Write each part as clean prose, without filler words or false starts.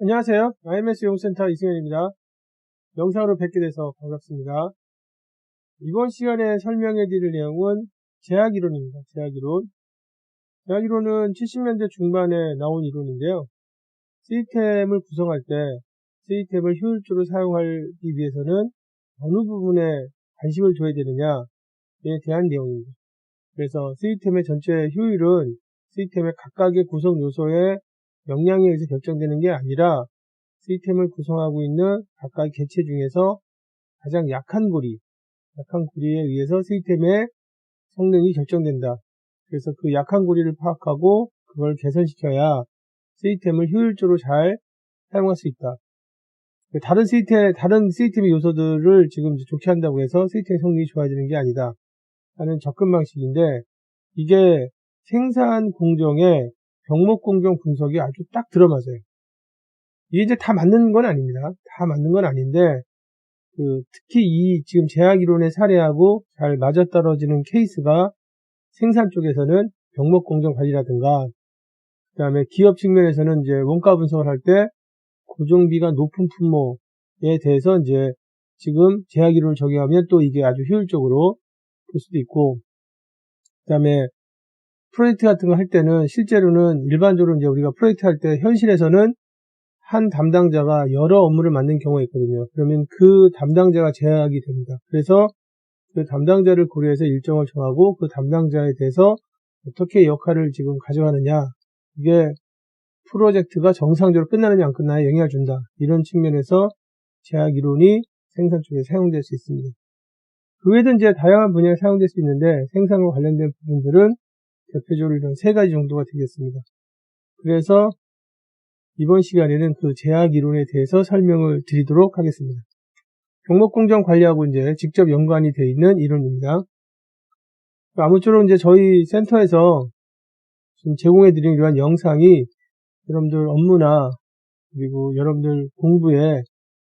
안녕하세요. IMS 용센터 이승현입니다. 영상으로 뵙게 돼서 반갑습니다. 이번 시간에 설명해 드릴 내용은 제약이론입니다. 제약이론. 제약이론은 70년대 중반에 나온 이론인데요. 시스템을 구성할 때 시스템을 효율적으로 사용하기 위해서는 어느 부분에 관심을 줘야 되느냐에 대한 내용입니다. 그래서 시스템의 전체 효율은 시스템의 각각의 구성 요소의 역량에 의해서 결정되는 게 아니라 시스템을 구성하고 있는 각각의 개체 중에서 가장 약한 고리에 의해서 시스템의 성능이 결정된다. 그래서 그 약한 고리를 파악하고 그걸 개선시켜야 시스템을 효율적으로 잘 사용할 수 있다. 다른 시스템의 요소들을 지금 좋게 한다고 해서 시스템의 성능이 좋아지는 게 아니다 하는 접근 방식인데, 이게 생산 공정의 병목 공정 분석이 아주 딱 들어맞아요. 이게 이제 다 맞는 건 아닙니다. 다 맞는 건 아닌데, 특히 이 지금 제약이론의 사례하고 잘 맞아떨어지는 케이스가 생산 쪽에서는 병목 공정 관리라든가, 그 다음에 기업 측면에서는 이제 원가 분석을 할 때 고정비가 높은 품목에 대해서 이제 지금 제약이론을 적용하면 또 이게 아주 효율적으로 볼 수도 있고, 그 다음에 프로젝트 같은 거 할 때는 실제로는 일반적으로 이제 우리가 프로젝트 할 때 현실에서는 한 담당자가 여러 업무를 맡는 경우가 있거든요. 그러면 그 담당자가 제약이 됩니다. 그래서 그 담당자를 고려해서 일정을 정하고 그 담당자에 대해서 어떻게 역할을 지금 가져가느냐, 이게 프로젝트가 정상적으로 끝나느냐 안 끝나느냐에 영향을 준다. 이런 측면에서 제약 이론이 생산 쪽에 사용될 수 있습니다. 그 외에도 이제 다양한 분야에 사용될 수 있는데, 생산과 관련된 부분들은 대표적으로 이런 세 가지 정도가 되겠습니다. 그래서 이번 시간에는 그 제약 이론에 대해서 설명을 드리도록 하겠습니다. 병목공정 관리하고 이제 직접 연관이 되어 있는 이론입니다. 아무쪼록 이제 저희 센터에서 지금 제공해 드린 이러한 영상이 여러분들 업무나 그리고 여러분들 공부에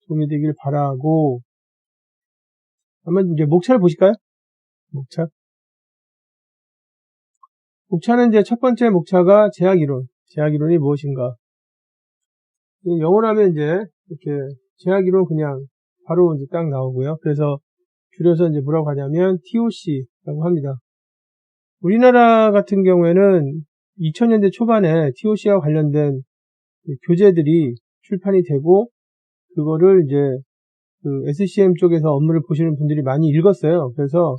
도움이 되길 바라고, 한번 이제 목차를 보실까요? 목차는 이제 첫 번째 목차가 제약이론. 제약이론이 무엇인가? 영어로 하면 이제 이렇게 제약이론 그냥 바로 이제 딱 나오고요. 그래서 줄여서 이제 뭐라고 하냐면 TOC라고 합니다. 우리나라 같은 경우에는 2000년대 초반에 TOC와 관련된 교재들이 출판이 되고, 그거를 이제 그 SCM 쪽에서 업무를 보시는 분들이 많이 읽었어요. 그래서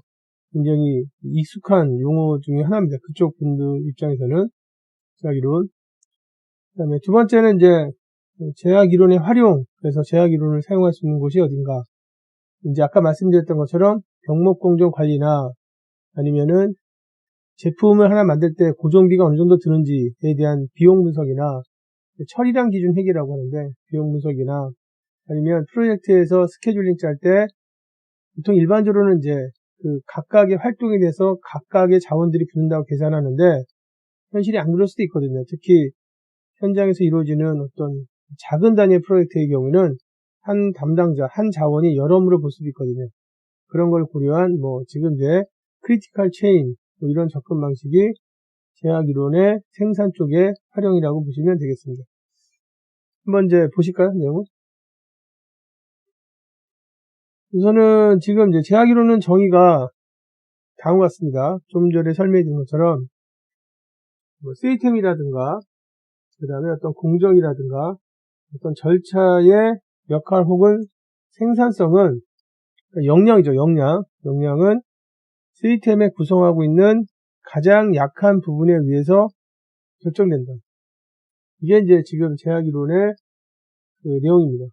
굉장히 익숙한 용어 중에 하나입니다. 그쪽 분들 입장에서는 제약이론. 그 다음에 두 번째는 이제 제약이론의 활용. 그래서 제약이론을 사용할 수 있는 곳이 어딘가. 이제 아까 말씀드렸던 것처럼 병목공정 관리나 아니면은 제품을 하나 만들 때 고정비가 어느 정도 드는지에 대한 비용 분석이나 처리량 기준 회계라고 하는데 비용 분석이나, 아니면 프로젝트에서 스케줄링 짤 때 보통 일반적으로는 이제 그 각각의 활동에 대해서 각각의 자원들이 붙는다고 계산하는데, 현실이 안 그럴 수도 있거든요. 특히 현장에서 이루어지는 어떤 작은 단위의 프로젝트의 경우는 한 담당자, 한 자원이 여러 업무를 볼 수도 있거든요. 그런 걸 고려한 지금 이제 크리티컬 체인 이런 접근 방식이 제약이론의 생산 쪽의 활용이라고 보시면 되겠습니다. 한번 이제 보실까요, 내용을? 우선은 지금 이제 제약이론은 정의가 다음과 같습니다. 좀 전에 설명해 드린 것처럼 시스템이라든가 그 다음에 어떤 공정이라든가 어떤 절차의 역할 혹은 생산성은 역량이죠. 역량은 시스템에 구성하고 있는 가장 약한 부분에 의해서 결정된다. 이게 이제 지금 제약이론의 그 내용입니다.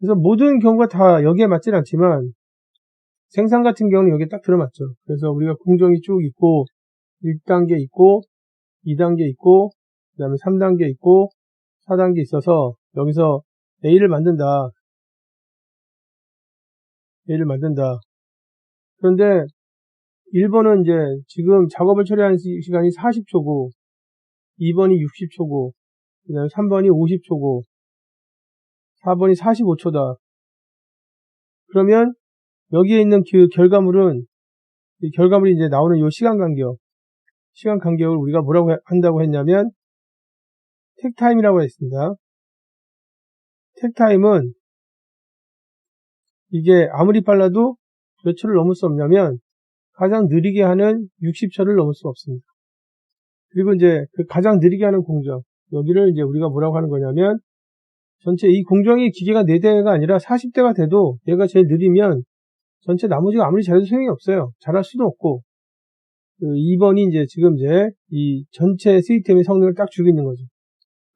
그래서 모든 경우가 다 여기에 맞진 않지만 생산 같은 경우는 여기에 딱 들어맞죠. 그래서 우리가 공정이 쭉 있고 1단계 있고 2단계 있고 그 다음에 3단계 있고 4단계 있어서 여기서 A를 만든다. 그런데 1번은 이제 지금 작업을 처리하는 시간이 40초고 2번이 60초고 그 다음에 3번이 50초고 4번이 45초다. 그러면 여기에 있는 그 결과물은, 이 결과물이 이제 나오는 이 시간 간격을 우리가 뭐라고 한다고 했냐면 택타임이라고 했습니다. 택타임은 이게 아무리 빨라도 몇 초를 넘을 수 없냐면 가장 느리게 하는 60초를 넘을 수 없습니다. 그리고 이제 그 가장 느리게 하는 공정, 여기를 이제 우리가 뭐라고 하는 거냐면 전체 이 공정이 기계가 4대가 아니라 40대가 돼도 얘가 제일 느리면 전체 나머지가 아무리 잘해도 소용이 없어요. 잘할 수도 없고 2번이 이제 지금 이제 이 전체 시스템의 성능을 딱 주고 있는 거죠.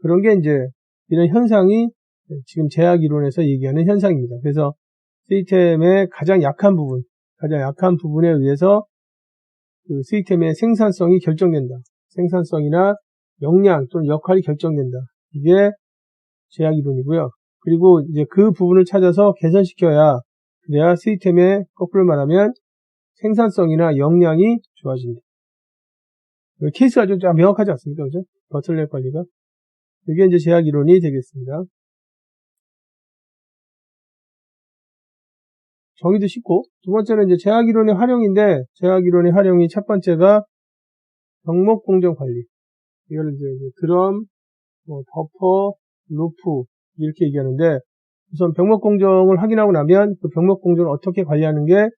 그런 게 이제 이런 현상이 지금 제약 이론에서 얘기하는 현상입니다. 그래서 시스템의 가장 약한 부분에 의해서 그 시스템의 생산성이 결정된다. 생산성이나 역량 또는 역할이 결정된다. 이게 제약 이론이고요. 그리고 이제 그 부분을 찾아서 개선시켜야 그래야 시스템의 거꾸로 말하면 생산성이나 역량이 좋아진다. 케이스가 좀 명확하지 않습니까? 그죠? 버틀렉 관리가. 이게 이제 제약 이론이 되겠습니다. 정의도 쉽고, 두 번째는 이제 제약 이론의 활용인데, 제약 이론의 활용이 첫 번째가 병목 공정 관리. 이걸 이제 드럼, 버퍼, 루프, 이렇게 얘기하는데, 우선 병목 공정을 확인하고 나면 그 병목 공정을 어떻게 관리하는 게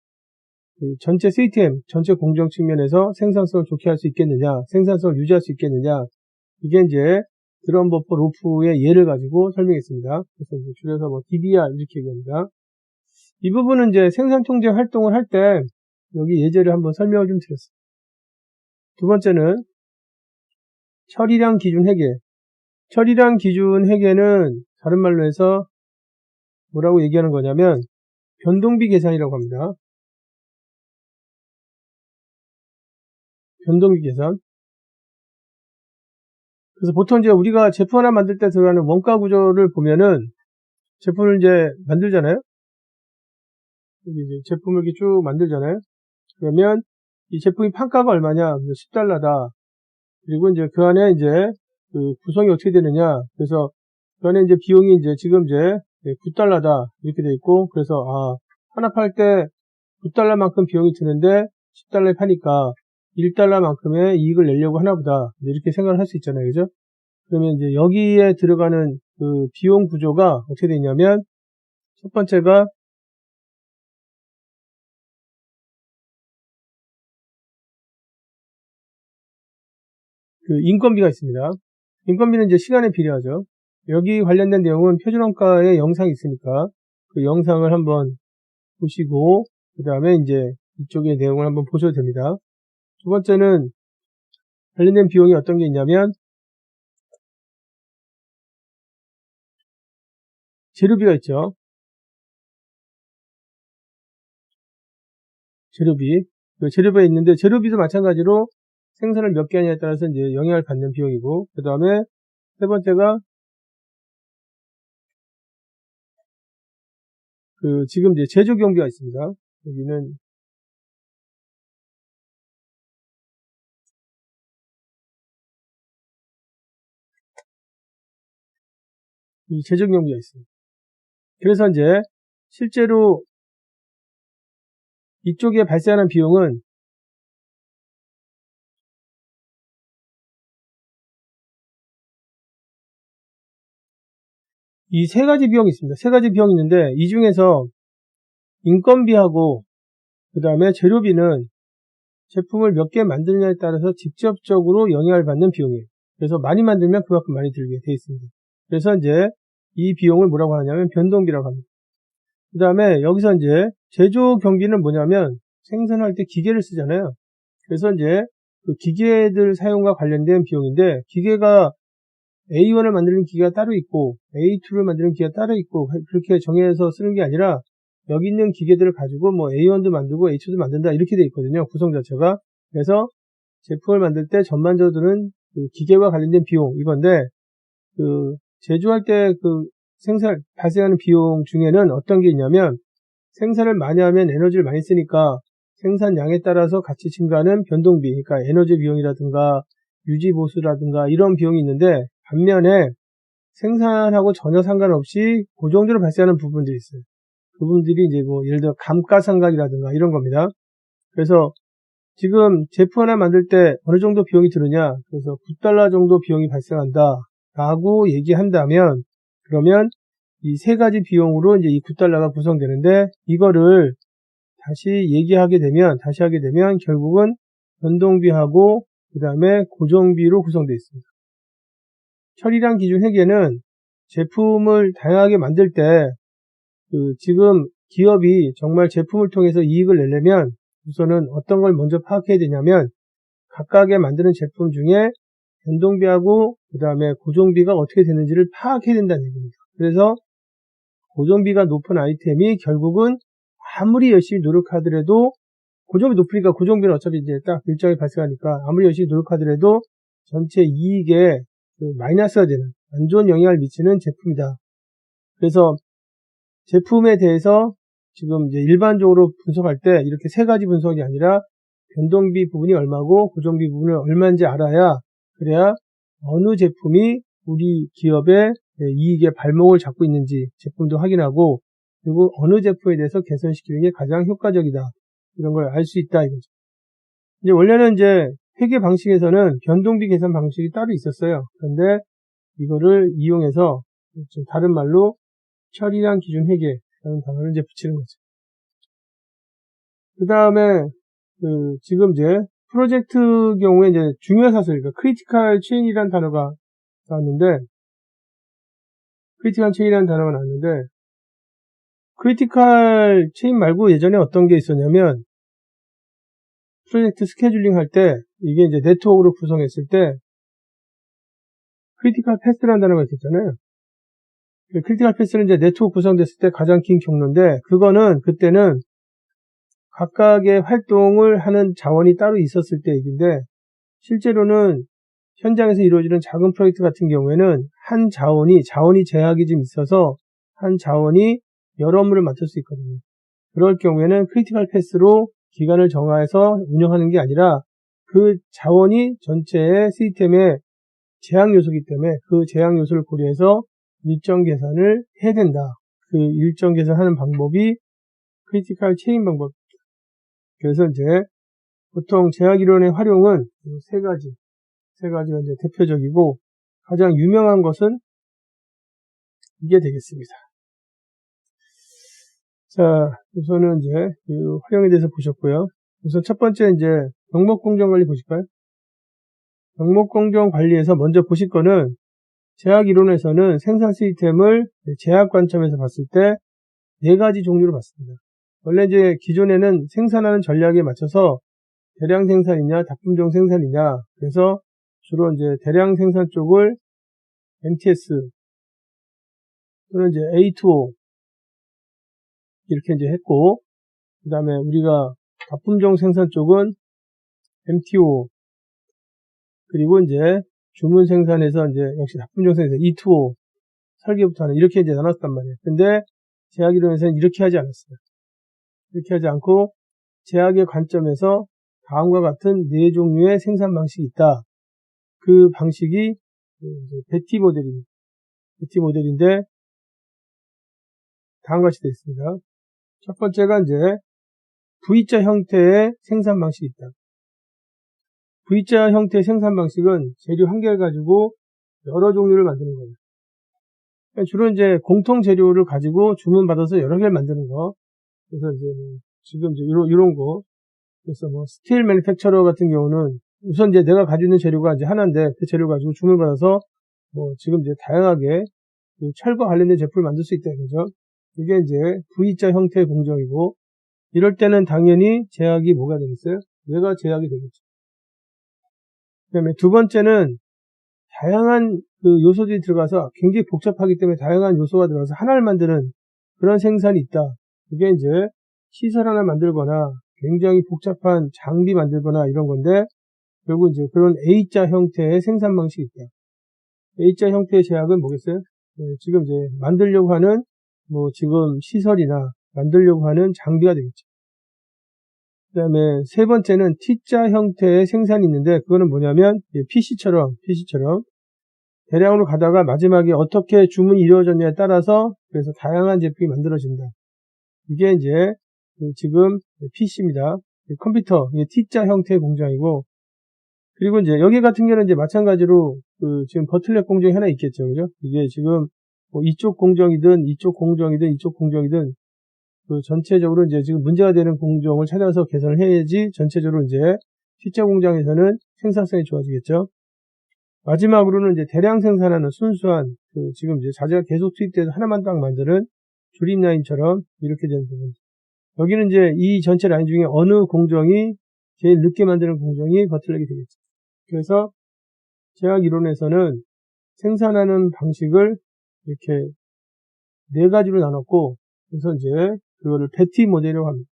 전체 시스템, 전체 공정 측면에서 생산성을 좋게 할 수 있겠느냐, 생산성을 유지할 수 있겠느냐, 이게 이제 드럼, 버퍼, 루프의 예를 가지고 설명했습니다. 그래서 이제 줄여서 DBR 이렇게 얘기합니다. 이 부분은 이제 생산 통제 활동을 할 때 여기 예제를 한번 설명을 좀 드렸어요. 두 번째는 처리량 기준 회계. 처리량 기준 회계는 다른 말로 해서 뭐라고 얘기하는 거냐면 변동비 계산이라고 합니다. 변동비 계산. 그래서 보통 이제 우리가 제품 하나 만들 때 들어가는 원가 구조를 보면은 제품을 이제 만들잖아요. 여기 이제 제품을 이렇게 쭉 만들잖아요. 그러면 이 제품이 판가가 얼마냐? 10달러다. 그리고 이제 그 안에 이제 그 구성이 어떻게 되느냐? 그래서 그 안에 이제 비용이 이제 지금 이제 9달러다. 이렇게 돼 있고, 그래서 하나 팔 때 9달러만큼 비용이 드는데 10달러에 파니까 1달러만큼의 이익을 내려고 하나 보다. 이렇게 생각을 할 수 있잖아요. 그죠? 그러면 이제 여기에 들어가는 그 비용 구조가 어떻게 되냐면 첫 번째가 그 인건비가 있습니다. 인건비는 이제 시간에 비례하죠. 여기 관련된 내용은 표준원가의 영상이 있으니까 그 영상을 한번 보시고 그 다음에 이제 이쪽의 내용을 한번 보셔도 됩니다. 두 번째는 관련된 비용이 어떤 게 있냐면 재료비가 있죠. 재료비가 있는데 재료비도 마찬가지로 생산을 몇 개 하냐에 따라서 이제 영향을 받는 비용이고, 그 다음에 세 번째가 그 지금 이제 제조 경비가 있습니다. 여기는 이 제조 경비가 있습니다. 그래서 이제 실제로 이쪽에 발생하는 비용은 이 세 가지 비용이 있습니다. 세 가지 비용이 있는데 이 중에서 인건비하고 그 다음에 재료비는 제품을 몇 개 만드느냐에 따라서 직접적으로 영향을 받는 비용이에요. 그래서 많이 만들면 그만큼 많이 들게 돼 있습니다. 그래서 이제 이 비용을 뭐라고 하냐면 변동비라고 합니다. 그 다음에 여기서 이제 제조 경비는 뭐냐면 생산할 때 기계를 쓰잖아요. 그래서 이제 그 기계들 사용과 관련된 비용인데 기계가 A1을 만드는 기계가 따로 있고 A2를 만드는 기계가 따로 있고 그렇게 정해서 쓰는 게 아니라 여기 있는 기계들을 가지고 뭐 A1도 만들고 A2도 만든다 이렇게 돼 있거든요. 구성 자체가. 그래서 제품을 만들 때 전반적으로 그 기계와 관련된 비용 이건데 그 제조할 때 그 발생하는 비용 중에는 어떤 게 있냐면 생산을 많이 하면 에너지를 많이 쓰니까 생산량에 따라서 같이 증가하는 변동비, 그러니까 에너지 비용이라든가 유지 보수라든가 이런 비용이 있는데 반면에 생산하고 전혀 상관없이 고정적으로 발생하는 부분들이 있어요. 그 부분들이 이제 뭐 예를 들어 감가상각이라든가 이런 겁니다. 그래서 지금 제품 하나 만들 때 어느 정도 비용이 드느냐, 그래서 9달러 정도 비용이 발생한다 라고 얘기한다면 그러면 이 세 가지 비용으로 이제 이 9달러가 구성되는데, 이거를 다시 하게 되면 결국은 변동비하고 그 다음에 고정비로 구성되어 있습니다. 처리량 기준 회계는 제품을 다양하게 만들 때 지금 기업이 정말 제품을 통해서 이익을 내려면 우선은 어떤 걸 먼저 파악해야 되냐면 각각의 만드는 제품 중에 변동비하고 그 다음에 고정비가 어떻게 되는지를 파악해야 된다는 얘기입니다. 그래서 고정비가 높은 아이템이 결국은 아무리 열심히 노력하더라도, 고정비 높으니까 고정비는 어차피 이제 딱 일정이 발생하니까 아무리 열심히 노력하더라도 전체 이익에 마이너스가 되는 안 좋은 영향을 미치는 제품이다. 그래서 제품에 대해서 지금 이제 일반적으로 분석할 때 이렇게 세 가지 분석이 아니라 변동비 부분이 얼마고 고정비 부분은 얼마인지 알아야, 그래야 어느 제품이 우리 기업의 이익의 발목을 잡고 있는지 제품도 확인하고, 그리고 어느 제품에 대해서 개선시키는 게 가장 효과적이다, 이런 걸 알 수 있다 이거죠. 이제 원래는 이제 회계 방식에서는 변동비 계산 방식이 따로 있었어요. 그런데 이거를 이용해서 다른 말로 처리량 기준 회계라는 단어를 이제 붙이는 거죠. 그 다음에 지금 이제 프로젝트 경우에 이제 중요 사슬, 그러니까 크리티컬 체인이라는 단어가 나왔는데, 크리티컬 체인 말고 예전에 어떤 게 있었냐면, 프로젝트 스케줄링 할 때 이게 이제 네트워크로 구성했을 때 크리티컬 패스라는 단어가 있었잖아요. 크리티컬 패스는 이제 네트워크 구성됐을 때 가장 긴 경로인데, 그때는 각각의 활동을 하는 자원이 따로 있었을 때 얘기인데, 실제로는 현장에서 이루어지는 작은 프로젝트 같은 경우에는 한 자원이 제약이 좀 있어서 한 자원이 여러 업무를 맡을 수 있거든요. 그럴 경우에는 크리티컬 패스로 기간을 정해서 운영하는 게 아니라 그 자원이 전체의 시스템의 제약 요소이기 때문에 그 제약 요소를 고려해서 일정 계산을 해야 된다. 그 일정 계산하는 방법이 크리티컬 체인 방법입니다. 그래서 이제 보통 제약 이론의 활용은 세 가지가 이제 대표적이고, 가장 유명한 것은 이게 되겠습니다. 자, 우선은 이제 그 활용에 대해서 보셨고요. 우선 첫 번째 이제 병목공정관리 보실까요? 병목공정관리에서 먼저 보실 거는, 제약 이론에서는 생산 시스템을 제약 관점에서 봤을 때 네 가지 종류로 봤습니다. 원래 이제 기존에는 생산하는 전략에 맞춰서 대량 생산이냐 다품종 생산이냐, 그래서 주로 이제 대량 생산 쪽을 MTS 또는 이제 A2O 이렇게 이제 했고, 그 다음에 우리가 다품종 생산 쪽은 MTO, 그리고 이제 주문 생산에서 이제 역시 다품종 생산 E2O, 설계부터 하는, 이렇게 이제 나눴단 말이에요. 근데 제약 이론에서는 이렇게 하지 않았어요. 이렇게 하지 않고 제약의 관점에서 다음과 같은 네 종류의 생산 방식이 있다. 그 방식이 베티 모델입니다. 베티 모델인데 다음과 같이 되어 있습니다. 첫 번째가 이제 V자 형태의 생산 방식이 있다. V자 형태의 생산 방식은 재료 한 개를 가지고 여러 종류를 만드는 거예요. 주로 이제 공통 재료를 가지고 주문받아서 여러 개를 만드는 거. 그래서 이제 지금 이제 이런 거. 그래서 스틸 매니팩처러 같은 경우는 우선 이제 내가 가지고 있는 재료가 이제 하나인데, 그 재료 가지고 주문받아서 지금 이제 다양하게 철과 관련된 제품을 만들 수 있다 이거죠. 이게 이제 V자 형태의 공정이고, 이럴 때는 당연히 제약이 뭐가 되겠어요? 얘가 제약이 되겠죠. 그 다음에 두 번째는 다양한 그 요소들이 들어가서 굉장히 복잡하기 때문에 다양한 요소가 들어가서 하나를 만드는 그런 생산이 있다. 이게 이제 시설 하나 만들거나 굉장히 복잡한 장비 만들거나 이런 건데, 결국 이제 그런 A자 형태의 생산 방식이 있다. A자 형태의 제약은 뭐겠어요? 지금 이제 만들려고 하는 지금 시설이나 만들려고 하는 장비가 되겠죠. 그 다음에 세 번째는 T자 형태의 생산이 있는데, 그거는 뭐냐면 PC처럼 대량으로 가다가 마지막에 어떻게 주문이 이루어졌냐에 따라서 그래서 다양한 제품이 만들어진다. 이게 이제 지금 PC입니다. 컴퓨터, 이게 T자 형태의 공장이고, 그리고 이제 여기 같은 경우는 이제 마찬가지로 지금 버틀렉 공정이 하나 있겠죠, 그죠? 이게 지금 뭐 이쪽 공정이든 이쪽 공정이든 이쪽 공정이든 그 전체적으로 이제 지금 문제가 되는 공정을 찾아서 개선을 해야지 전체적으로 이제 실제 공장에서는 생산성이 좋아지겠죠. 마지막으로는 이제 대량 생산하는 순수한 그 지금 이제 자재가 계속 투입돼서 하나만 딱 만드는 조립 라인처럼 이렇게 되는 부분. 여기는 이제 이 전체 라인 중에 어느 공정이 제일 늦게 만드는 공정이 버틀렉이 되겠죠. 그래서 제약 이론에서는 생산하는 방식을 이렇게 네 가지로 나눴고, 그래서 이제 그거를 베티 모델이라고 합니다.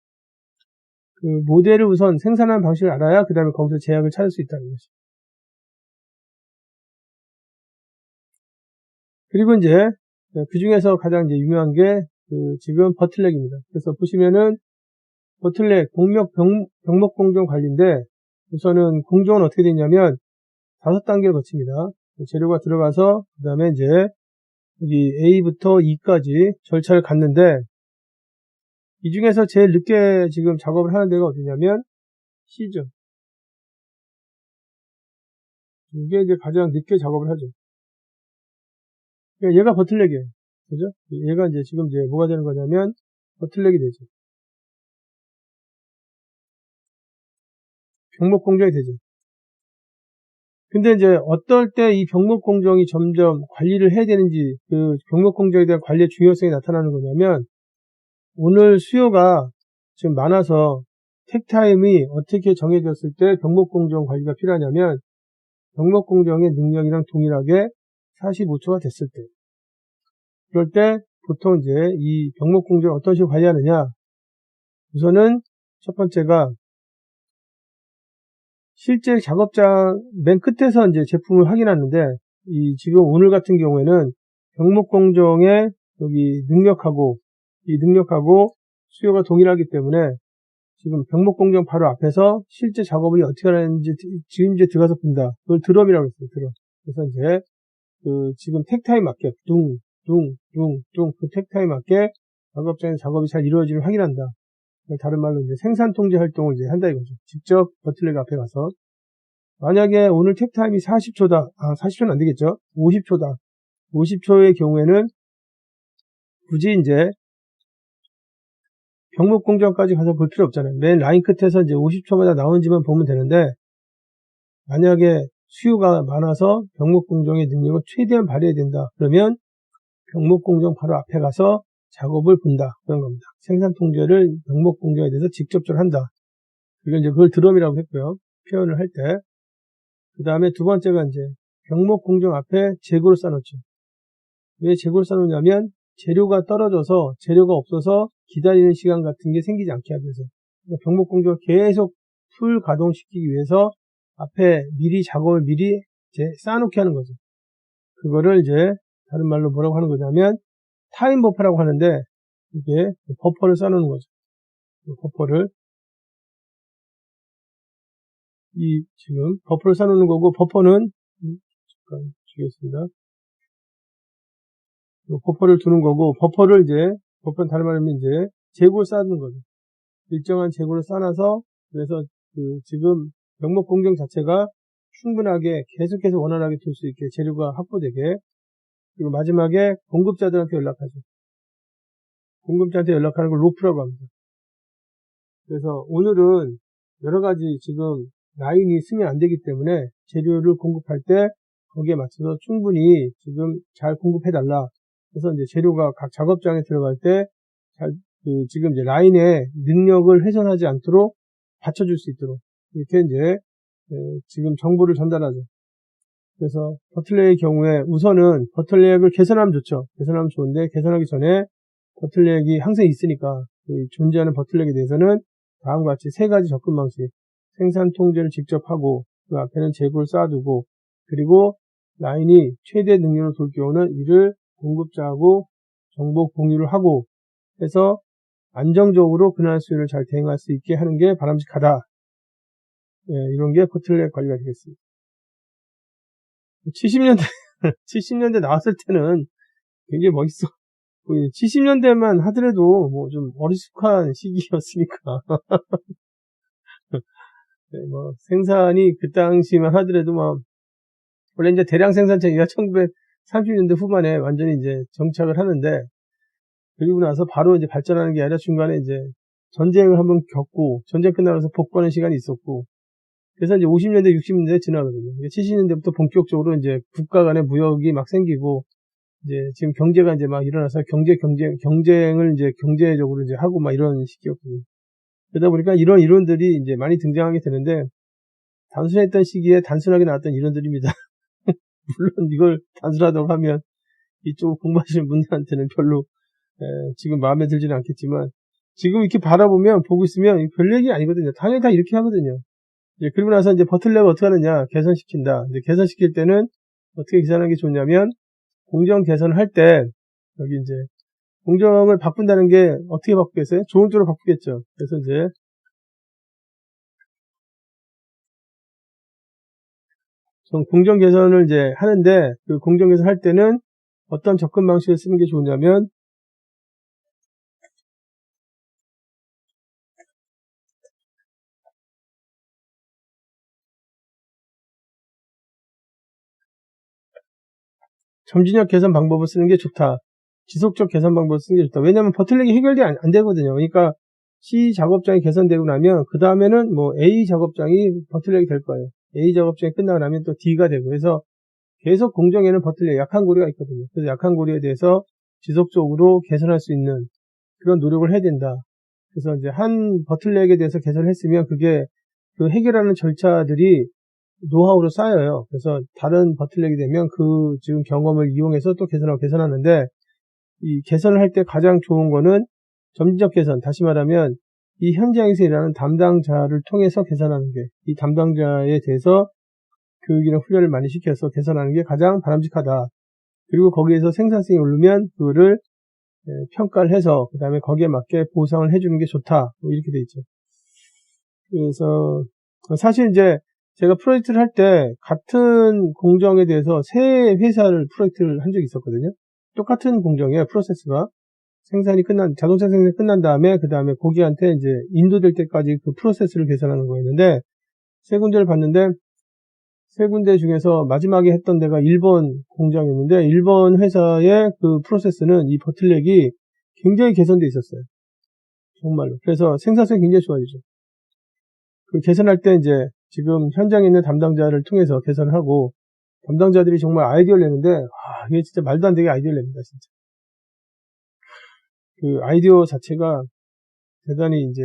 그 모델을 우선 생산하는 방식을 알아야 그 다음에 거기서 제약을 찾을 수 있다는 거죠. 그리고 이제 그 중에서 가장 이제 유명한 게 그 지금 버틀렉입니다. 그래서 보시면은 버틀렉 병목 공정 관리인데 우선은 공정은 어떻게 되냐면 5단계를 거칩니다. 재료가 들어가서 그 다음에 이제 여기 A부터 E까지 절차를 갖는데 이 중에서 제일 늦게 지금 작업을 하는 데가 어디냐면 C죠. 이게 이제 가장 늦게 작업을 하죠. 그러니까 얘가 버틀렉이에요. 그죠? 얘가 이제 지금 이제 뭐가 되는 거냐면 버틀렉이 되죠. 병목 공정이 되죠. 근데 이제 어떨 때 이 병목 공정이 점점 관리를 해야 되는지 그 병목 공정에 대한 관리의 중요성이 나타나는 거냐면 오늘 수요가 지금 많아서 택타임이 어떻게 정해졌을 때 병목 공정 관리가 필요하냐면 병목 공정의 능력이랑 동일하게 45초가 됐을 때 그럴 때 보통 이제 이 병목 공정을 어떤 식으로 관리하느냐 우선은 첫 번째가 실제 작업장 맨 끝에서 이제 제품을 확인하는데 이 지금 오늘 같은 경우에는 병목 공정의 여기 능력하고 수요가 동일하기 때문에 지금 병목 공정 바로 앞에서 실제 작업이 어떻게 하는지 지금 이제 들어가서 본다. 그걸 드럼이라고 했어요. 드럼. 그래서 이제 그 지금 택타임 맞게 그 택타임 맞게 작업장에서 작업이 잘 이루어지는 확인한다. 다른 말로 이제 생산 통제 활동을 이제 한다 이거죠. 직접 버틀렉 앞에 가서 만약에 오늘 택타임이 40초다. 40초는 안 되겠죠. 50초다. 50초의 경우에는 굳이 이제 병목 공정까지 가서 볼 필요 없잖아요. 맨 라인 끝에서 이제 50초마다 나오는지만 보면 되는데 만약에 수요가 많아서 병목 공정의 능력을 최대한 발휘해야 된다. 그러면 병목 공정 바로 앞에 가서 작업을 본다. 그런 겁니다. 생산 통제를 병목 공정에 대해서 직접적으로 한다. 그리고 이제 그걸 드럼이라고 했고요. 표현을 할 때. 그 다음에 두 번째가 이제 병목 공정 앞에 재고를 쌓아놓죠. 왜 재고를 쌓아놓냐면 재료가 떨어져서 재료가 없어서 기다리는 시간 같은 게 생기지 않게 하기 위해서 그러니까 병목 공정을 계속 풀 가동시키기 위해서 앞에 미리 작업을 미리 이제 쌓아놓게 하는 거죠. 그거를 이제 다른 말로 뭐라고 하는 거냐면 타임 버퍼라고 하는데 이게 버퍼를 쌓아놓는 거죠. 버퍼를 지금 버퍼를 쌓아놓는 거고 버퍼는 잠깐 주겠습니다. 버퍼를 두는 거고 버퍼는 다른 말로 하면 이제 재고를 쌓는 거죠. 일정한 재고를 쌓아서 그래서 그 지금 병목 공정 자체가 충분하게 계속해서 원활하게 둘 수 있게 재료가 확보되게 그리고 마지막에 공급자들한테 연락하죠. 공급자한테 연락하는 걸 로프라고 합니다. 그래서 오늘은 여러 가지 지금 라인이 쓰면 안 되기 때문에 재료를 공급할 때 거기에 맞춰서 충분히 지금 잘 공급해달라. 그래서 이제 재료가 각 작업장에 들어갈 때 지금 이제 라인의 능력을 훼손하지 않도록 받쳐줄 수 있도록 이렇게 이제 지금 정보를 전달하죠. 그래서 버틀렉의 경우에 우선은 버틀렉을 개선하면 좋죠. 개선하면 좋은데 개선하기 전에 버틀렉이 항상 있으니까 존재하는 버틀렉에 대해서는 다음과 같이 세 가지 접근 방식 생산 통제를 직접 하고 그 앞에는 재고를 쌓아두고 그리고 라인이 최대 능력으로 돌 경우는 이를 공급자하고 정보 공유를 하고 해서 안정적으로 그날 수요를 잘 대응할 수 있게 하는 게 바람직하다. 이런 게 버틀렉 관리가 되겠습니다. 70년대 나왔을 때는 굉장히 멋있어. 70년대만 하더라도 뭐 좀 어리숙한 시기였으니까. 네, 뭐 생산이 그 당시만 하더라도 뭐 원래 이제 대량 생산체가 30년대 후반에 완전히 이제 정착을 하는데, 그리고 나서 바로 이제 발전하는 게 아니라 중간에 이제 전쟁을 한번 겪고, 전쟁 끝나고 나서 복구하는 시간이 있었고, 그래서 이제 50년대, 60년대에 지나거든요. 70년대부터 본격적으로 이제 국가 간의 무역이 막 생기고, 이제 지금 경제가 이제 막 일어나서 경쟁을 이제 경제적으로 이제 하고 막 이런 시기였거든요. 그러다 보니까 이런 이론들이 이제 많이 등장하게 되는데, 단순했던 시기에 단순하게 나왔던 이론들입니다. 물론 이걸 단순하다고 하면 이쪽 공부하시는 분들한테는 별로 지금 마음에 들지는 않겠지만, 지금 이렇게 바라보면, 보고 있으면 별 얘기 아니거든요. 당연히 다 이렇게 하거든요. 이제 그리고 나서 이제 버틀레가 어떻게 하느냐, 개선시킨다. 이제 개선시킬 때는 어떻게 개선하는 게 좋냐면, 공정 개선을 할 때, 여기 이제, 공정을 바꾼다는 게 어떻게 바꾸겠어요? 좋은 쪽으로 바꾸겠죠. 그래서 이제, 공정 개선을 이제 하는데, 그 공정 개선 할 때는 어떤 접근 방식을 쓰는 게 좋냐면, 점진적 개선 방법을 쓰는 게 좋다. 지속적 개선 방법을 쓰는 게 좋다. 왜냐면 버틀렉이 해결이 안 되거든요. 그러니까 C 작업장이 개선되고 나면 그 다음에는 뭐 A 작업장이 버틀렉이 될 거예요. A 작업장이 끝나고 나면 또 D가 되고, 그래서 계속 공정에는 버틀렉 약한 고리가 있거든요. 그래서 약한 고리에 대해서 지속적으로 개선할 수 있는 그런 노력을 해야 된다. 그래서 이제 한 버틀렉에 대해서 개선을 했으면 그게 그 해결하는 절차들이 노하우로 쌓여요. 그래서 다른 버틀렉이 되면 그 지금 경험을 이용해서 또 개선하는데, 이 개선을 할 때 가장 좋은 거는 점진적 개선, 다시 말하면 이 현장에서 일하는 담당자를 통해서 개선하는 게, 이 담당자에 대해서 교육이나 훈련을 많이 시켜서 개선하는 게 가장 바람직하다. 그리고 거기에서 생산성이 오르면 그거를 평가를 해서 그 다음에 거기에 맞게 보상을 해주는 게 좋다. 뭐 이렇게 돼 있죠. 그래서 사실 이제 제가 프로젝트를 할 때 같은 공정에 대해서 세 회사를 프로젝트를 한 적이 있었거든요. 똑같은 공정이에요. 프로세스가 자동차 생산이 끝난 다음에 그 다음에 고객한테 이제 인도될 때까지 그 프로세스를 개선하는 거였는데, 세 군데를 봤는데 세 군데 중에서 마지막에 했던 데가 일본 공장이었는데, 일본 회사의 그 프로세스는 이 버틀렉이 굉장히 개선돼 있었어요. 정말로. 그래서 생산성이 굉장히 좋아지죠. 그 개선할 때 이제 지금 현장에 있는 담당자를 통해서 개선을 하고, 담당자들이 정말 아이디어를 내는데, 이게 진짜 말도 안 되게 아이디어를 냅니다, 진짜. 그 아이디어 자체가 대단히 이제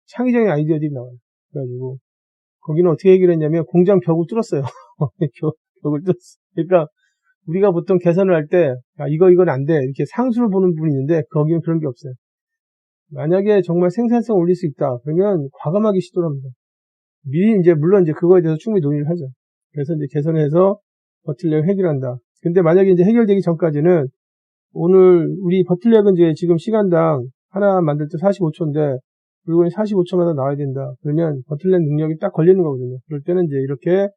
창의적인 아이디어들이 나와요. 그래가지고, 거기는 어떻게 해결했냐면, 공장 벽을 뚫었어요. 벽을 뚫었어. 그러니까, 우리가 보통 개선을 할 때, 이건 안 돼. 이렇게 상수를 보는 부분이 있는데, 거기는 그런 게 없어요. 만약에 정말 생산성을 올릴 수 있다. 그러면 과감하게 시도를 합니다. 미리 이제, 물론 이제 그거에 대해서 충분히 논의를 하죠. 그래서 이제 개선해서 버틀렉을 해결한다. 근데 만약에 이제 해결되기 전까지는, 오늘 우리 버틀렉은 이제 지금 시간당 하나 만들 때 45초인데, 물건이 45초마다 나와야 된다. 그러면 버틀렉 능력이 딱 걸리는 거거든요. 그럴 때는 이제 이렇게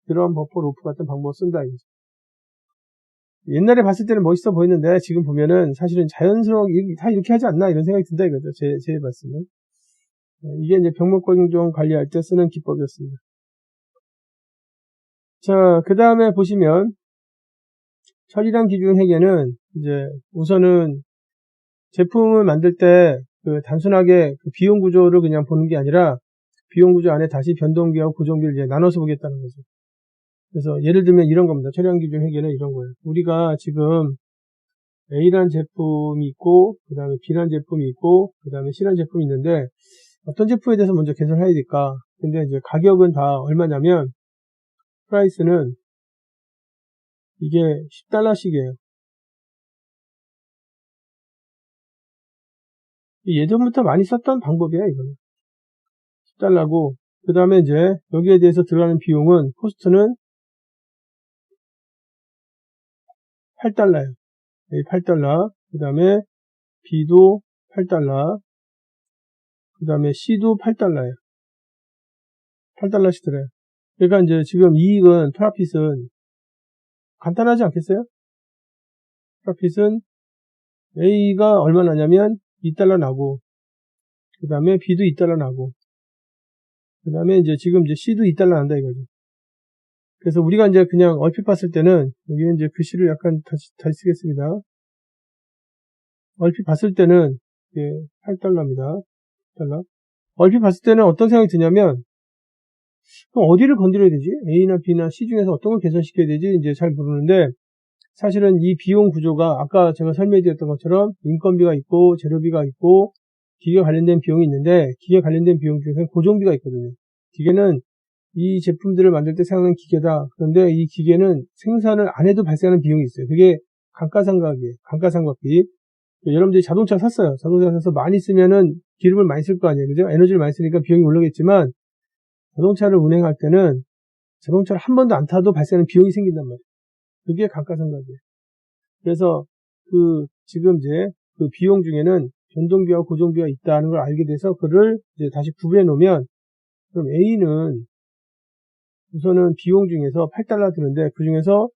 드럼, 버퍼, 로프 같은 방법을 쓴다, 이거죠. 옛날에 봤을 때는 멋있어 보이는데, 지금 보면은 사실은 자연스럽게 다 이렇게 하지 않나, 이런 생각이 든다, 이거죠. 제 말씀은. 이게 이제 병목공정 관리할 때 쓰는 기법이었습니다. 자, 그 다음에 보시면, 처리량 기준 회계는, 이제, 우선은, 제품을 만들 때, 단순하게 비용 구조를 그냥 보는 게 아니라, 비용 구조 안에 다시 변동비하고 고정비를 이제 나눠서 보겠다는 거죠. 그래서, 예를 들면 이런 겁니다. 처리량 기준 회계는 이런 거예요. 우리가 지금, A라는 제품이 있고, 그 다음에 B라는 제품이 있고, 그 다음에 C라는 제품이 있는데, 어떤 제품에 대해서 먼저 개선해야 될까? 근데 이제 가격은 다 얼마냐면, 프라이스는 이게 $10씩이에요. 예전부터 많이 썼던 방법이야, 이거는. $10고, 그 다음에 이제 여기에 대해서 들어가는 비용은, 코스트는 $8예요. $8. 그 다음에 B도 $8. 그 다음에 C도 $8예요. $8씩 들어요. 그러니까 이제 지금 이익은, 프라핏은 간단하지 않겠어요? 프라핏은 A가 얼마 나냐면 $2 나고, 그 다음에 B도 $2 나고, 그 다음에 이제 지금 이제 C도 $2 난다 이거죠. 그래서 우리가 이제 그냥 얼핏 봤을 때는, 여기는 이제 글씨를 약간 다시 쓰겠습니다. 얼핏 봤을 때는, 이게 8달러입니다. 8달러. 얼핏 봤을 때는 어떤 생각이 드냐면, 그럼 어디를 건드려야 되지? A나 B나 C 중에서 어떤 걸 개선시켜야 되지? 이제 잘 모르는데, 사실은 이 비용 구조가 아까 제가 설명해 드렸던 것처럼 인건비가 있고, 재료비가 있고, 기계 관련된 비용이 있는데, 기계 관련된 비용 중에서는 고정비가 있거든요. 기계는 이 제품들을 만들 때 사용하는 기계다. 그런데 이 기계는 생산을 안 해도 발생하는 비용이 있어요. 그게 감가상각이에요. 감가상각비. 여러분들이 자동차 샀어요. 자동차 사서 많이 쓰면은 기름을 많이 쓸 거 아니에요. 그죠? 에너지를 많이 쓰니까 비용이 올라겠지만, 자동차를 운행할 때는 자동차를 한 번도 안 타도 발생하는 비용이 생긴단 말이에요. 그게 감가상각이에요. 그래서 지금 이제 그 비용 중에는 변동비와 고정비가 있다는 걸 알게 돼서 그를 이제 다시 구분해 놓으면, 그럼 A는 우선은 비용 중에서 8달러 드는데 그 중에서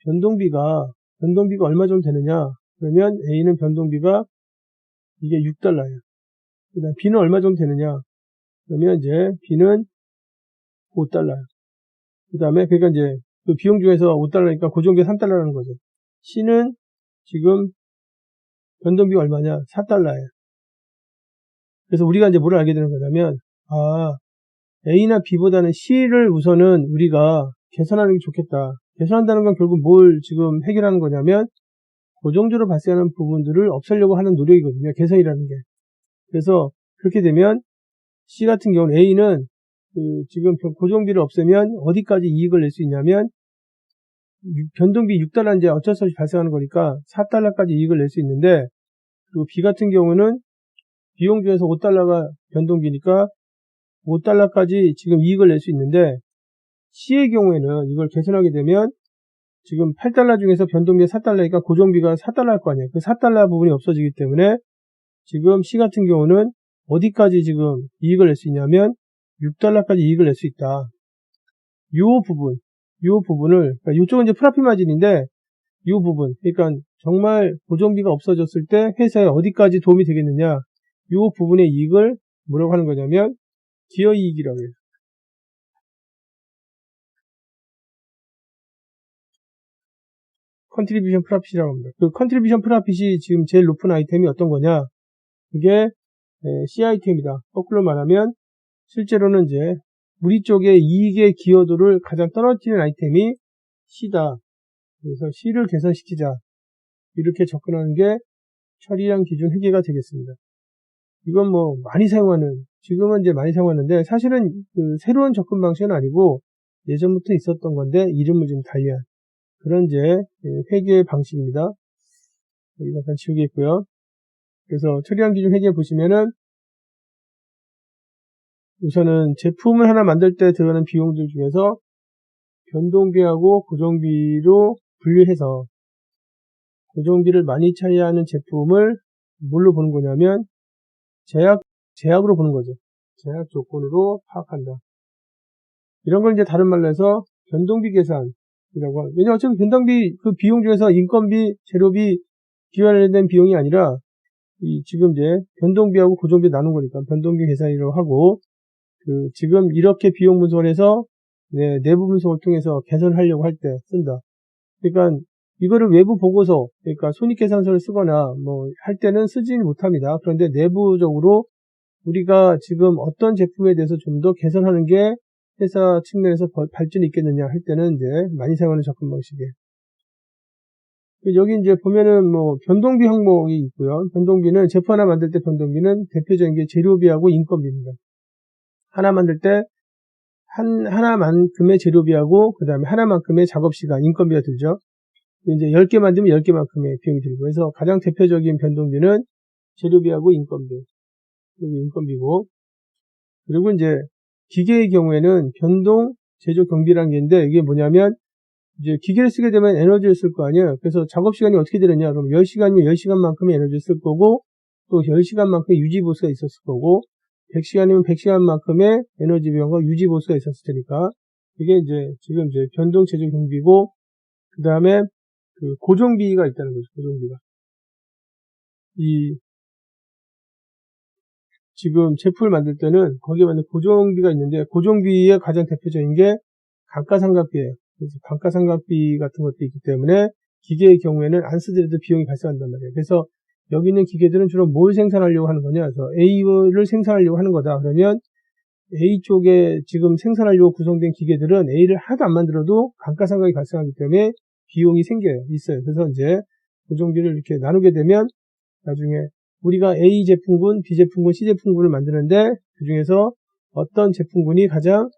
변동비가 얼마 정도 되느냐? 그러면 A는 변동비가 이게 6달러예요. 그 다음 B는 얼마 정도 되느냐? 그러면 이제 B는 5달러예요. 그 다음에 그러니까 이제 그 비용 중에서 5달러니까 고정비가 3달러라는 거죠. C는 지금 변동비가 얼마냐? 4달러예요. 그래서 우리가 이제 뭘 알게 되는 거냐면, A나 B보다는 C를 우선은 우리가 개선하는 게 좋겠다. 개선한다는 건 결국 뭘 지금 해결하는 거냐면, 고정적으로 발생하는 부분들을 없애려고 하는 노력이거든요. 개선이라는 게. 그래서 그렇게 되면 C 같은 경우는 A는 지금 고정비를 없애면 어디까지 이익을 낼 수 있냐면, 변동비 6달러인데 어쩔 수 없이 발생하는 거니까 4달러까지 이익을 낼 수 있는데, 그리고 B 같은 경우는 비용 중에서 5달러가 변동비니까 5달러까지 지금 이익을 낼 수 있는데, C의 경우에는 이걸 개선하게 되면 지금 8달러 중에서 변동비가 4달러니까 고정비가 4달러일 거 아니에요. 그 4달러 부분이 없어지기 때문에 지금 C 같은 경우는 어디까지 지금 이익을 낼 수 있냐면 6달러까지 이익을 낼 수 있다. 요 부분을, 그러니까 이쪽은 이제 프라핏 마진인데, 요 부분, 그러니까 정말 고정비가 없어졌을 때 회사에 어디까지 도움이 되겠느냐, 요 부분의 이익을 뭐라고 하는 거냐면 기여이익이라고 해요. 컨트리뷰션 프라핏이라고 합니다. 그 컨트리뷰션 프라핏이 지금 제일 높은 아이템이 어떤 거냐, 이게 C 아이템이다. 거꾸로 말하면 실제로는 이제 우리 쪽의 이익의 기여도를 가장 떨어지는 아이템이 C다. 그래서 C를 개선시키자. 이렇게 접근하는 게 처리량 기준 회계가 되겠습니다. 이건 뭐 많이 사용하는, 지금은 이제 많이 사용하는데 사실은 그 새로운 접근 방식은 아니고 예전부터 있었던 건데 이름을 좀 달리한 그런 이제 회계 방식입니다. 여기 잠깐 지우겠고요. 그래서 처리량 기준 회계 보시면은 우선은 제품을 하나 만들 때 들어가는 비용들 중에서 변동비하고 고정비로 분류해서 고정비를 많이 차지하는 제품을 뭘로 보는 거냐면 제약으로 보는 거죠. 제약 조건으로 파악한다. 이런 걸 이제 다른 말로 해서 변동비 계산이라고 하는. 왜냐면 어차피 변동비 그 비용 중에서 인건비, 재료비, 기관련된 비용이 아니라 지금 이제 변동비하고 고정비 나눈 거니까 변동비 계산이라고 하고, 지금 이렇게 비용 분석을 해서 내부 분석을 통해서 개선하려고 할 때 쓴다. 그러니까 이거를 외부 보고서, 그러니까 손익계산서를 쓰거나 뭐 할 때는 쓰지는 못합니다. 그런데 내부적으로 우리가 지금 어떤 제품에 대해서 좀 더 개선하는 게 회사 측면에서 발전이 있겠느냐 할 때는 이제 많이 사용하는 접근 방식이에요. 여기 이제 보면은 뭐 변동비 항목이 있고요. 변동비는 제품 하나 만들 때 변동비는 대표적인 게 재료비하고 인건비입니다. 하나 만들 때 하나만큼의 재료비하고 그 다음에 하나만큼의 작업시간, 인건비가 들죠. 이제 10개 만들면 10개만큼의 비용이 들고, 그래서 가장 대표적인 변동비는 재료비하고 인건비, 여기 인건비고, 그리고 이제 기계의 경우에는 변동 제조 경비라는 게 있는데, 이게 뭐냐면 이제 기계를 쓰게 되면 에너지를 쓸 거 아니에요. 그래서 작업시간이 어떻게 되느냐, 그럼 10시간이면 10시간만큼의 에너지를 쓸 거고, 또 10시간만큼의 유지보수가 있었을 거고, 100시간이면 100시간만큼의 에너지 비용과 유지보수가 있었을 테니까, 이게 이제 지금 이제 변동 제조 경비고, 그 다음에 고정비가 있다는 거죠. 고정비가. 지금 제품을 만들 때는 거기에 맞는 고정비가 있는데, 고정비의 가장 대표적인 게 감가상각비예요. 그래서 감가상각비 같은 것도 있기 때문에 기계의 경우에는 안 쓰더라도 비용이 발생한단 말이에요. 그래서 여기 있는 기계들은 주로 뭘 생산하려고 하는 거냐? 그래서 A를 생산하려고 하는 거다. 그러면 A 쪽에 지금 생산하려고 구성된 기계들은 A를 하나도 안 만들어도 감가상각이 발생하기 때문에 비용이 있어요. 그래서 이제 고정비를 이렇게 나누게 되면 나중에 우리가 A 제품군, B 제품군, C 제품군을 만드는데 그 중에서 어떤 제품군이 가장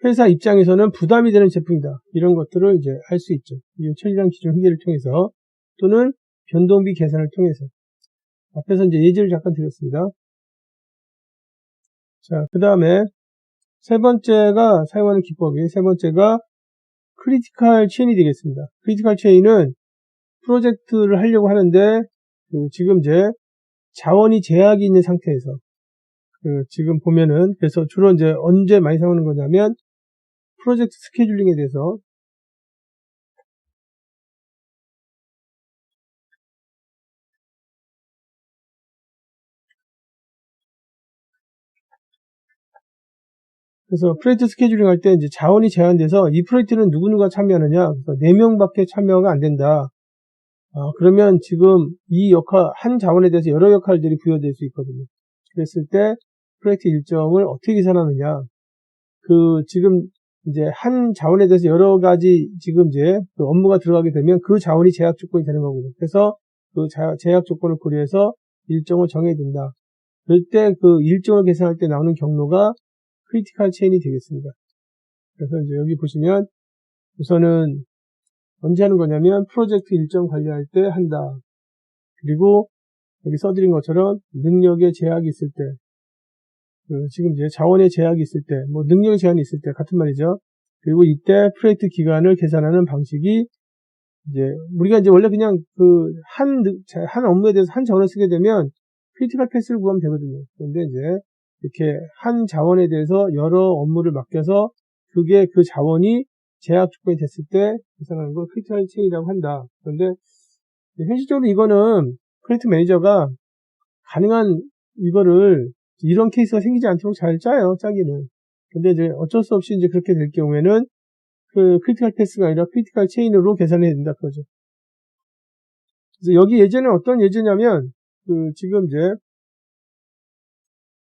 회사 입장에서는 부담이 되는 제품이다. 이런 것들을 이제 알 수 있죠. 이 처리량 기준 회계를 통해서 또는 변동비 계산을 통해서. 앞에서 이제 예제를 잠깐 드렸습니다. 자, 그 다음에 세 번째가 사용하는 기법이 세 번째가 크리티컬 체인이 되겠습니다. 크리티컬 체인은 프로젝트를 하려고 하는데 지금 이제 자원이 제약이 있는 상태에서 지금 보면은 그래서 주로 이제 언제 많이 사용하는 거냐면 프로젝트 스케줄링에 대해서 그래서 프로젝트 스케줄링 할 때 이제 자원이 제한돼서 이 프로젝트는 누구누가 참여하느냐 그래서 4명밖에 참여가 안 된다. 그러면 지금 이 한 자원에 대해서 여러 역할들이 부여될 수 있거든요. 그랬을 때 프로젝트 일정을 어떻게 계산하느냐 지금 이제 한 자원에 대해서 여러 가지 지금 이제 그 업무가 들어가게 되면 그 자원이 제약 조건이 되는 거거든요. 그래서 그 제약 조건을 고려해서 일정을 정해야 된다. 그럴 때 그 일정을 계산할 때 나오는 경로가 크리티컬 체인이 되겠습니다. 그래서 이제 여기 보시면 우선은 언제 하는 거냐면 프로젝트 일정 관리할 때 한다. 그리고 여기 써드린 것처럼 능력의 제약이 있을 때 지금 이제 자원의 제약이 있을 때, 뭐 능력 제한이 있을 때 같은 말이죠. 그리고 이때 프로젝트 기간을 계산하는 방식이 이제 우리가 이제 원래 그냥 한 업무에 대해서 한 자원을 쓰게 되면 크리티컬 패스를 구하면 되거든요. 그런데 이제 이렇게 한 자원에 대해서 여러 업무를 맡겨서 그게 그 자원이 제약 조건이 됐을 때 계산하는 걸 크리티컬 체인이라고 한다. 그런데 현실적으로 이거는 프로젝트 매니저가 가능한 이거를 이런 케이스가 생기지 않도록 잘 짜요, 짜기는. 근데 이제 어쩔 수 없이 이제 그렇게 될 경우에는 그 크리티컬 패스가 아니라 크리티컬 체인으로 계산해야 된다, 그거죠. 그래서 여기 예제는 어떤 예제냐면, 지금 이제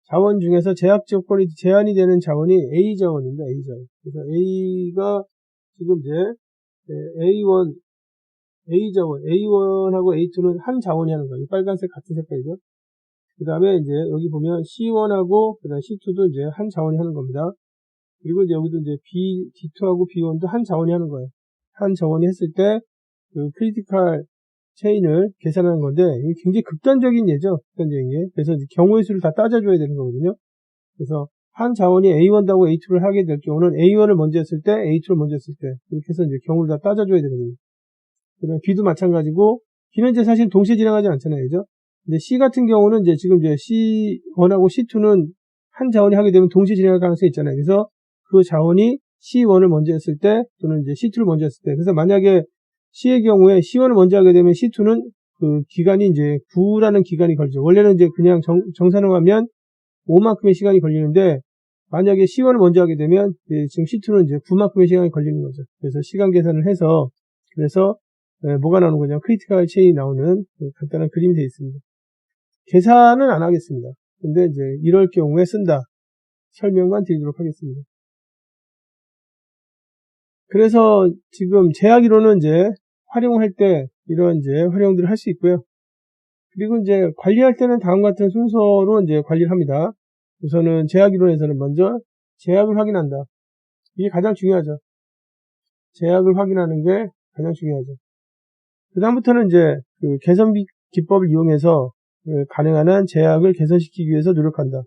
자원 중에서 제약 조건이 제한이 되는 자원이 A 자원입니다, A 자원. 그래서 A가 지금 이제 A1, A 자원, A1하고 A2는 한 자원이 하는 거예요. 빨간색 같은 색깔이죠. 그 다음에 이제 여기 보면 C1하고 그 다음에 C2도 이제 한 자원이 하는 겁니다. 그리고 이제 여기도 이제 D2하고 B1도 한 자원이 하는 거예요. 한 자원이 했을 때 그 크리티컬 체인을 계산하는 건데 이게 굉장히 극단적인 예죠. 극단적인 예. 그래서 이제 경우의 수를 다 따져줘야 되는 거거든요. 그래서 한 자원이 A1하고 A2를 하게 될 경우는 A1을 먼저 했을 때, A2를 먼저 했을 때 이렇게 해서 이제 경우를 다 따져줘야 되거든요. 그 다음에 B도 마찬가지고 B는 이제 사실 동시에 진행하지 않잖아요. 그죠? 근데 C 같은 경우는 이제 지금 이제 C1하고 C2는 한 자원이 하게 되면 동시에 진행할 가능성이 있잖아요. 그래서 그 자원이 C1을 먼저 했을 때 또는 이제 C2를 먼저 했을 때 그래서 만약에 C의 경우에 C1을 먼저 하게 되면 C2는 그 기간이 이제 9라는 기간이 걸리죠. 원래는 이제 그냥 정산하면 5만큼의 시간이 걸리는데 만약에 C1을 먼저 하게 되면 지금 C2는 이제 9만큼의 시간이 걸리는 거죠. 그래서 시간 계산을 해서 그래서 뭐가 나오는 거냐 크리티컬 체인이 나오는 간단한 그림이 되어 있습니다. 계산은 안 하겠습니다. 근데 이제 이럴 경우에 쓴다. 설명만 드리도록 하겠습니다. 그래서 지금 제약이론은 이제 활용할 때 이런 이제 활용들을 할 수 있고요. 그리고 이제 관리할 때는 다음 같은 순서로 이제 관리를 합니다. 우선은 제약이론에서는 먼저 제약을 확인한다. 이게 가장 중요하죠. 제약을 확인하는 게 가장 중요하죠. 그 다음부터는 이제 그 개선 기법을 이용해서 가능한 한 제약을 개선시키기 위해서 노력한다.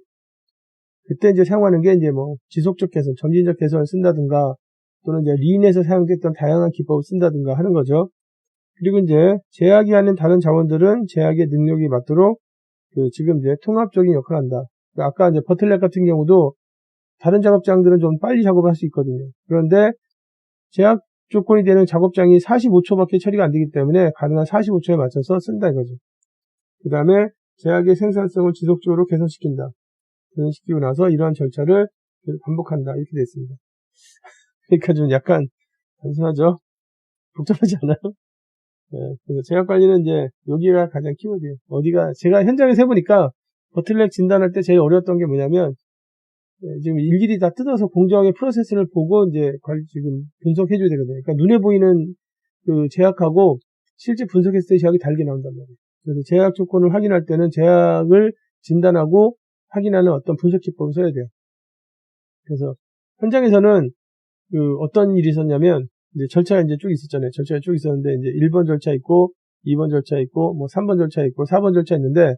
그때 이제 사용하는 게 이제 뭐 지속적 개선, 점진적 개선을 쓴다든가 또는 이제 린에서 사용됐던 다양한 기법을 쓴다든가 하는 거죠. 그리고 이제 제약이 하는 다른 자원들은 제약의 능력이 맞도록 지금 이제 통합적인 역할을 한다. 아까 이제 버틀렉 같은 경우도 다른 작업장들은 좀 빨리 작업을 할 수 있거든요. 그런데 제약 조건이 되는 작업장이 45초밖에 처리가 안 되기 때문에 가능한 45초에 맞춰서 쓴다 이거죠. 그 다음에 제약의 생산성을 지속적으로 개선시킨다. 개선시키고 나서 이러한 절차를 반복한다. 이렇게 되어 있습니다. 그러니까 좀 약간 단순하죠? 복잡하지 않아요? 네, 그래서 제약 관리는 이제 여기가 가장 키워드예요. 어디가, 제가 현장에서 해보니까 버틀넥 진단할 때 제일 어려웠던 게 뭐냐면, 지금 일일이 다 뜯어서 공정의 프로세스를 보고 이제 지금 분석해줘야 되거든요. 그러니까 눈에 보이는 그 제약하고 실제 분석했을 때 제약이 다르게 나온단 말이에요. 그래서 제약 조건을 확인할 때는 제약을 진단하고 확인하는 어떤 분석 기법을 써야 돼요. 그래서 현장에서는 그 어떤 일이 있었냐면 이제 절차가 이제 쭉 있었잖아요. 절차가 쭉 있었는데 이제 1번 절차 있고 2번 절차 있고 뭐 3번 절차 있고 4번 절차 있는데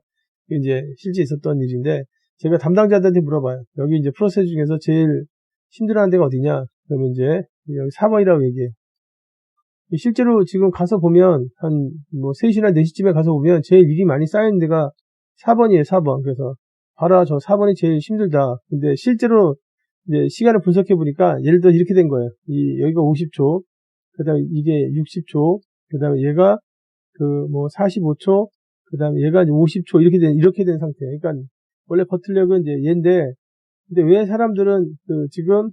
이제 실제 있었던 일인데 제가 담당자들한테 물어봐요. 여기 이제 프로세스 중에서 제일 힘들어하는 데가 어디냐? 그러면 이제 여기 4번이라고 얘기해요. 실제로 지금 가서 보면 한 뭐 3시나 4시쯤에 가서 보면 제일 일이 많이 쌓이는 데가 4번이에요. 4번. 그래서 봐라 저 4번이 제일 힘들다. 근데 실제로 이제 시간을 분석해 보니까 예를 들어 이렇게 된 거예요. 여기가 50초, 그 다음에 이게 60초, 그 다음에 얘가 그 뭐 45초, 그 다음에 얘가 이제 50초 이렇게 된 상태예요. 그러니까 원래 버틀력은 이제 얘인데, 근데 왜 사람들은 그 지금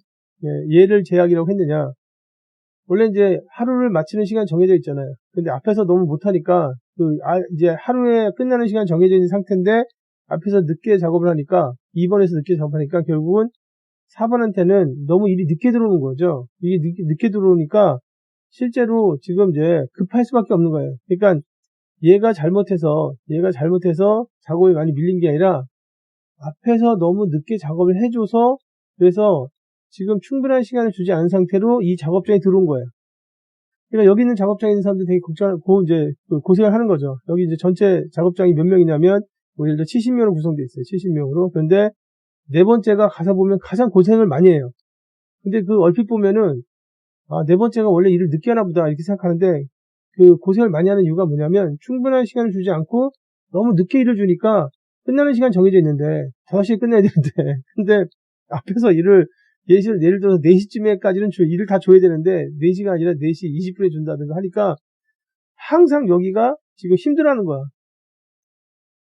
얘를 제약이라고 했느냐? 원래 이제 하루를 마치는 시간 정해져 있잖아요. 근데 앞에서 너무 못하니까 이제 하루에 끝나는 시간 정해져 있는 상태인데 앞에서 늦게 작업을 하니까 2번에서 늦게 작업하니까 결국은 4번한테는 너무 일이 늦게 들어오는 거죠. 이게 늦게 들어오니까 실제로 지금 이제 급할 수밖에 없는 거예요. 그러니까 얘가 잘못해서 작업이 많이 밀린 게 아니라 앞에서 너무 늦게 작업을 해줘서 그래서 지금 충분한 시간을 주지 않은 상태로 이 작업장에 들어온 거예요. 그러니까 여기 있는 작업장에 있는 사람들이 되게 고생을 하는 거죠. 여기 이제 전체 작업장이 몇 명이냐면 뭐 예를 들어 70명으로 구성되어 있어요. 70명으로. 그런데 네 번째가 가서 보면 가장 고생을 많이 해요. 근데 그 얼핏 보면은 네 번째가 원래 일을 늦게 하나 보다 이렇게 생각하는데 그 고생을 많이 하는 이유가 뭐냐면 충분한 시간을 주지 않고 너무 늦게 일을 주니까 끝나는 시간 정해져 있는데 5시에 끝내야 되는데 근데 앞에서 예를 들어서 4시쯤에까지는 일을 다 줘야 되는데 4시가 아니라 4시 20분에 준다든가 하니까 항상 여기가 지금 힘들어하는 거야.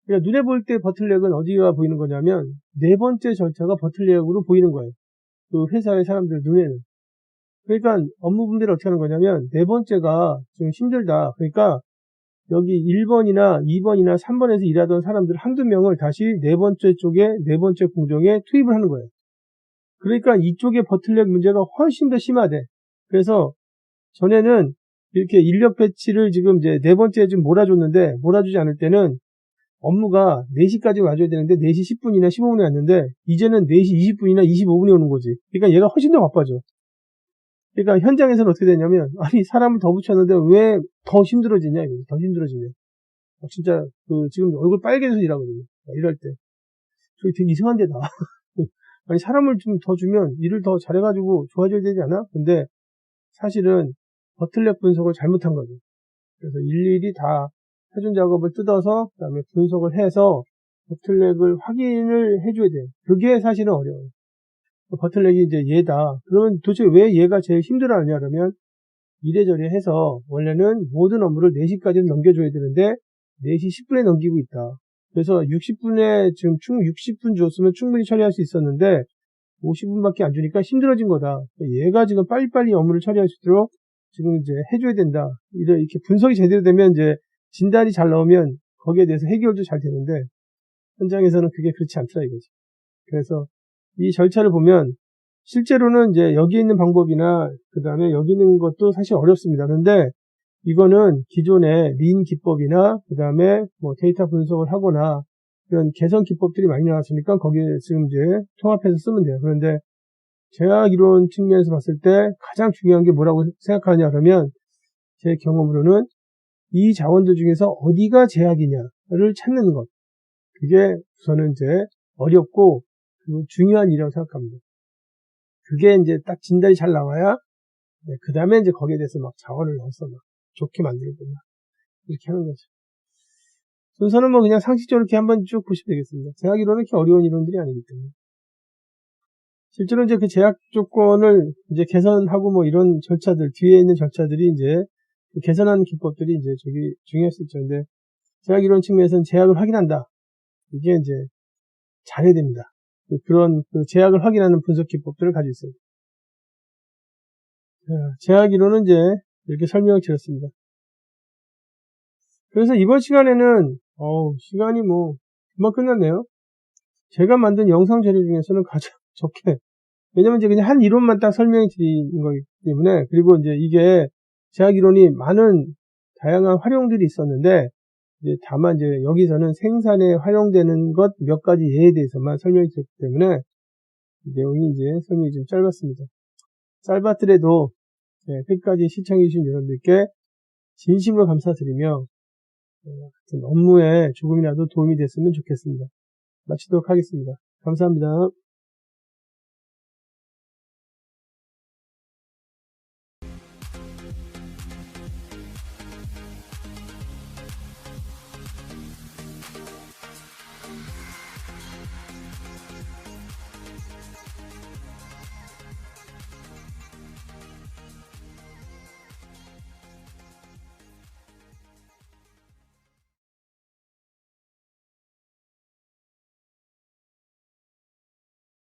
그러니까 눈에 보일 때 버틀렉은 어디가 보이는 거냐면 네 번째 절차가 버틀렉으로 보이는 거예요. 그 회사의 사람들 눈에는. 그러니까 업무 분배를 어떻게 하는 거냐면 네 번째가 좀 힘들다. 그러니까 여기 1번이나 2번이나 3번에서 일하던 사람들 한두 명을 다시 네 번째 공정에 투입을 하는 거예요. 그러니까 이쪽에 버틀렉 문제가 훨씬 더 심하대. 그래서 전에는 이렇게 인력 배치를 지금 이제 네 번째에 좀 몰아줬는데 몰아주지 않을 때는 업무가 4시까지 와줘야 되는데 4시 10분이나 15분에 왔는데 이제는 4시 20분이나 25분에 오는 거지. 그러니까 얘가 훨씬 더 바빠져. 그러니까 현장에서는 어떻게 되냐면 아니 사람을 더 붙였는데 왜 더 힘들어지냐 이거 더 힘들어지냐. 진짜 지금 얼굴 빨개져서 일하거든요. 일할 때. 저기 되게 이상한 데다. 아니 사람을 좀 더 주면 일을 더 잘해가지고 좋아져야 되지 않아? 근데 사실은 버틀렉 분석을 잘못한 거죠. 그래서 일일이 다 표준 작업을 뜯어서 그다음에 분석을 해서 버틀렉을 확인을 해줘야 돼요. 그게 사실은 어려워요. 버틀렉이 이제 얘다. 그러면 도대체 왜 얘가 제일 힘들어하냐 그러면 이래저래 해서 원래는 모든 업무를 4시까지는 넘겨줘야 되는데 4시 10분에 넘기고 있다. 그래서 60분에 지금 60분 줬으면 충분히 처리할 수 있었는데 50분밖에 안 주니까 힘들어진 거다. 얘가 지금 빨리빨리 업무를 처리할 수 있도록 지금 이제 해줘야 된다. 이렇게 분석이 제대로 되면 이제 진단이 잘 나오면 거기에 대해서 해결도 잘 되는데 현장에서는 그게 그렇지 않더라 이거지. 그래서 이 절차를 보면 실제로는 이제 여기 있는 방법이나 그 다음에 여기 있는 것도 사실 어렵습니다. 그런데 이거는 기존의 린 기법이나 그 다음에 뭐 데이터 분석을 하거나 이런 개선 기법들이 많이 나왔으니까 거기에 지금 이제 통합해서 쓰면 돼요. 그런데 제약 이론 측면에서 봤을 때 가장 중요한 게 뭐라고 생각하느냐 그러면 제 경험으로는 이 자원들 중에서 어디가 제약이냐를 찾는 것. 그게 우선은 이제 어렵고 중요한 일이라고 생각합니다. 그게 이제 딱 진단이 잘 나와야 그 다음에 이제 거기에 대해서 막 자원을 넣어서 막 좋게 만들고 막 이렇게 하는 거죠. 순서는 뭐 그냥 상식적으로 이렇게 한번 쭉 보시면 되겠습니다. 제약 이론은 이렇게 어려운 이론들이 아니기 때문에. 실제로 이제 그 제약 조건을 이제 개선하고 뭐 이런 절차들, 뒤에 있는 절차들이 이제 그 개선하는 기법들이 이제 저기 중요할 수 있죠. 근데 제약 이론 측면에서는 제약을 확인한다. 이게 이제 잘해야 됩니다. 그런 그 제약을 확인하는 분석 기법들을 가지고 있어요. 제하기로는 이제 이렇게 설명을 드렸습니다. 그래서 이번 시간에는 시간이 뭐 금방 끝났네요. 제가 만든 영상 자료 중에서는 가장 적게, 왜냐면 이제 그냥 한 이론만 딱 설명해 드리는 거기 때문에, 그리고 이제 이게 제하기론이 많은 다양한 활용들이 있었는데, 이제 다만 이제 여기서는 생산에 활용되는 것 몇 가지 예에 대해서만 설명해 드렸기 때문에 내용이 이제 설명이 좀 짧았습니다. 짧았더라도 끝까지 시청해 주신 여러분들께 진심으로 감사드리며 업무에 조금이라도 도움이 됐으면 좋겠습니다. 마치도록 하겠습니다. 감사합니다.